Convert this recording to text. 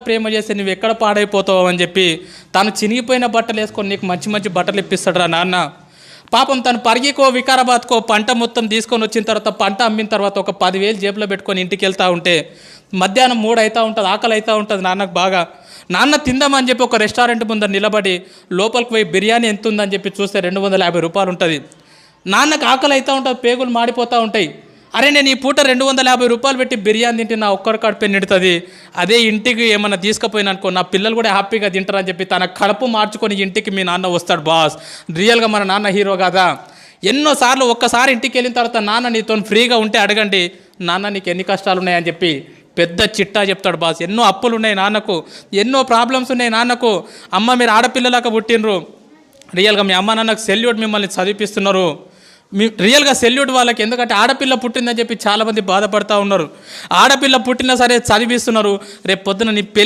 ప్రేమ చేస్తే నువ్వు ఎక్కడ పాడైపోతావు అని చెప్పి తను చినిగిపోయిన బట్టలు వేసుకొని నీకు మంచి మంచి బట్టలు ఇప్పిస్తాడు రా నాన్న. పాపం తను పరిగికో వికారాబాద్కో పంట మొత్తం తీసుకొని వచ్చిన తర్వాత పంట అమ్మిన తర్వాత ఒక 10,000 జేబులో పెట్టుకొని ఇంటికి వెళ్తూ ఉంటే మధ్యాహ్నం 3 అవుతూ ఉంటుంది, ఆకలి అవుతూ ఉంటుంది నాన్నకు బాగా. నాన్న తిందామని చెప్పి ఒక రెస్టారెంట్ ముందర నిలబడి లోపలికి పోయి బిర్యానీ ఎంత ఉందని చెప్పి చూస్తే 250 రూపాయలు ఉంటుంది. నాన్నకు ఆకలి అవుతూ ఉంటుంది, పేగులు మాడిపోతూ ఉంటాయి. అరే నేను ఈ పూట 250 రూపాయలు పెట్టి బిర్యానీ తింటే నా ఒక్కడి కడుపు నిడుతుంది, అదే ఇంటికి ఏమన్నా తీసుకుపోయినా అనుకో నా పిల్లలు కూడా హ్యాపీగా తింటారని చెప్పి తన కడుపు మార్చుకొని ఇంటికి మీ నాన్న వస్తాడు బాస్. రియల్గా మన నాన్న హీరో కదా. ఎన్నోసార్లు ఒక్కసారి ఇంటికి వెళ్ళిన తర్వాత నాన్న నీతో ఫ్రీగా ఉంటే అడగండి, నాన్న నీకు ఎన్ని కష్టాలు ఉన్నాయని చెప్పి పెద్ద చిట్టా చెప్తాడు బాస్. ఎన్నో అప్పులు ఉన్నాయి నాన్నకు, ఎన్నో ప్రాబ్లమ్స్ ఉన్నాయి నాన్నకు. అమ్మ మీరు ఆడపిల్లలాగా పుట్టినరు, రియల్గా మీ అమ్మ నాన్నకు సెల్యూట్, మిమ్మల్ని చదివిపిస్తున్నారు. మీ రియల్గా సెల్యూట్ వాళ్ళకి. ఎందుకంటే ఆడపిల్ల పుట్టిందని చెప్పి చాలామంది బాధపడుతూ ఉన్నారు. ఆడపిల్ల పుట్టినా సరే చదివిస్తున్నారు, రేపు పొద్దున నీ పెళ్ళి